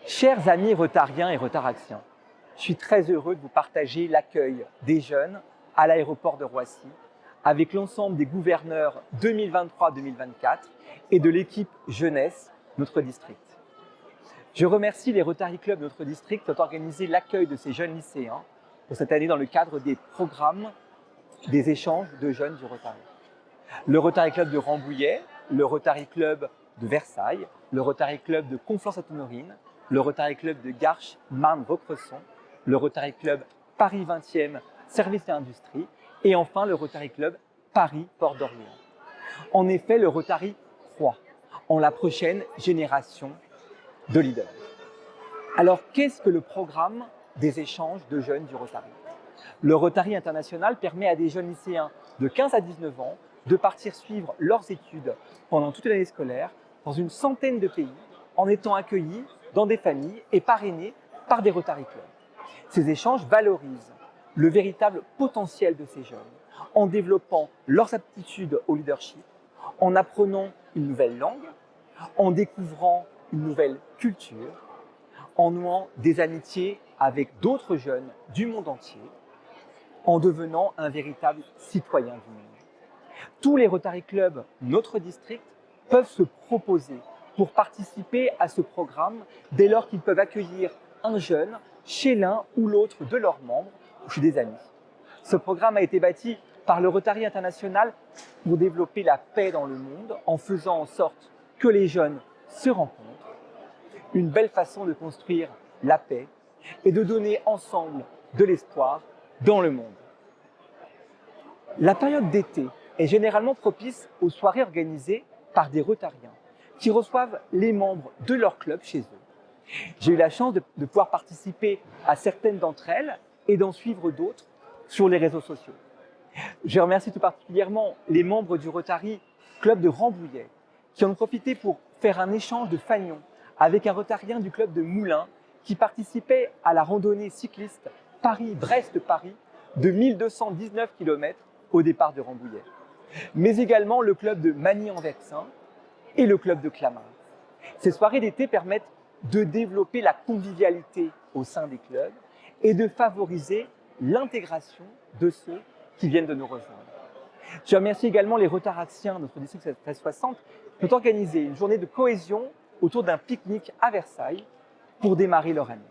Chers amis rotariens et rotaractiens, je suis très heureux de vous partager l'accueil des jeunes à l'aéroport de Roissy avec l'ensemble des gouverneurs 2023-2024 et de l'équipe jeunesse notre district. Je remercie les Rotary Club de notre district qui ont organisé l'accueil de ces jeunes lycéens pour cette année dans le cadre des programmes des échanges de jeunes du Rotary. Le Rotary Club de Rambouillet, le Rotary Club de Versailles, le Rotary Club de Conflans-Sainte-Honorine, le Rotary Club de Garches, Marne, Vaucresson, le Rotary Club Paris 20e, Services et Industries, et enfin le Rotary Club Paris, Port d'Orléans. En effet, le Rotary croit en la prochaine génération de leaders. Alors, qu'est-ce que le programme des échanges de jeunes du Rotary? Le Rotary International permet à des jeunes lycéens de 15 à 19 ans de partir suivre leurs études pendant toute l'année scolaire dans une centaine de pays en étant accueillis dans des familles et parrainés par des Rotary Clubs. Ces échanges valorisent le véritable potentiel de ces jeunes en développant leurs aptitudes au leadership, en apprenant une nouvelle langue, en découvrant une nouvelle culture, en nouant des amitiés avec d'autres jeunes du monde entier, en devenant un véritable citoyen du monde. Tous les Rotary Clubs, notre district, peuvent se proposer pour participer à ce programme dès lors qu'ils peuvent accueillir un jeune chez l'un ou l'autre de leurs membres ou chez des amis. Ce programme a été bâti par le Rotary International pour développer la paix dans le monde en faisant en sorte que les jeunes se rencontrent. Une belle façon de construire la paix et de donner ensemble de l'espoir dans le monde. La période d'été est généralement propice aux soirées organisées par des Rotariens qui reçoivent les membres de leur club chez eux. J'ai eu la chance de pouvoir participer à certaines d'entre elles et d'en suivre d'autres sur les réseaux sociaux. Je remercie tout particulièrement les membres du Rotary Club de Rambouillet qui en ont profité pour faire un échange de fanions avec un Rotarien du club de Moulins qui participait à la randonnée cycliste Paris-Brest-Paris de 1219 km au départ de Rambouillet. Mais également le club de Magny-en-Vexin et le club de Clamart. Ces soirées d'été permettent de développer la convivialité au sein des clubs et de favoriser l'intégration de ceux qui viennent de nous rejoindre. Je remercie également les Rotaractiens de notre district 1360 qui ont organisé une journée de cohésion autour d'un pique-nique à Versailles pour démarrer leur année.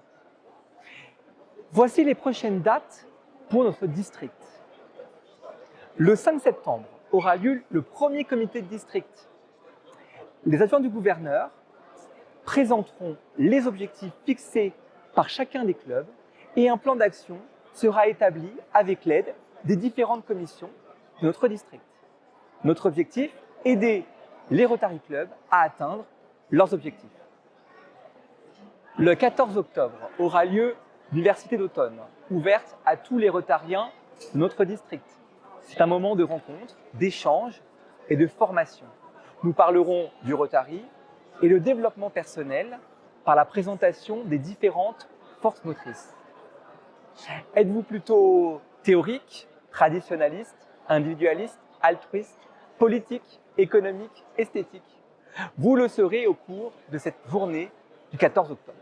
Voici les prochaines dates pour notre district. Le 5 septembre aura lieu le premier comité de district. Les adjoints du gouverneur présenteront les objectifs fixés par chacun des clubs et un plan d'action sera établi avec l'aide des différentes commissions de notre district. Notre objectif, aider les Rotary Clubs à atteindre leurs objectifs. Le 14 octobre aura lieu l'université d'automne, ouverte à tous les Rotariens de notre district. C'est un moment de rencontre, d'échange et de formation. Nous parlerons du Rotary et le développement personnel par la présentation des différentes forces motrices. Êtes-vous plutôt théorique, traditionnaliste, individualiste, altruiste, politique, économique, esthétique? Vous le serez au cours de cette journée du 14 octobre.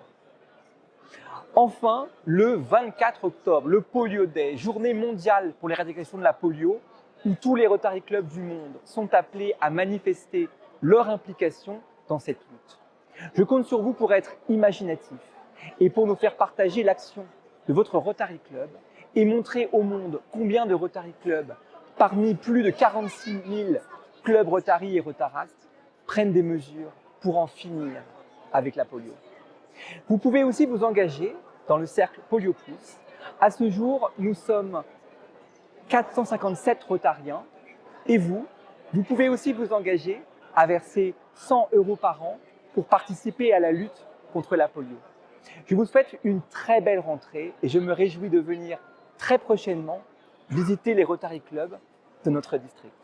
Enfin, le 24 octobre, le Polio Day, journée mondiale pour l'éradication de la polio, où tous les Rotary Clubs du monde sont appelés à manifester leur implication dans cette lutte. Je compte sur vous pour être imaginatif et pour nous faire partager l'action de votre Rotary Club et montrer au monde combien de Rotary Clubs, parmi plus de 46 000 clubs Rotary et Rotaract, prennent des mesures pour en finir avec la polio. Vous pouvez aussi vous engager dans le cercle Polio Plus. À ce jour, nous sommes 457 Rotariens et vous pouvez aussi vous engager à verser 100 € par an pour participer à la lutte contre la polio. Je vous souhaite une très belle rentrée et je me réjouis de venir très prochainement visiter les Rotary Clubs de notre district.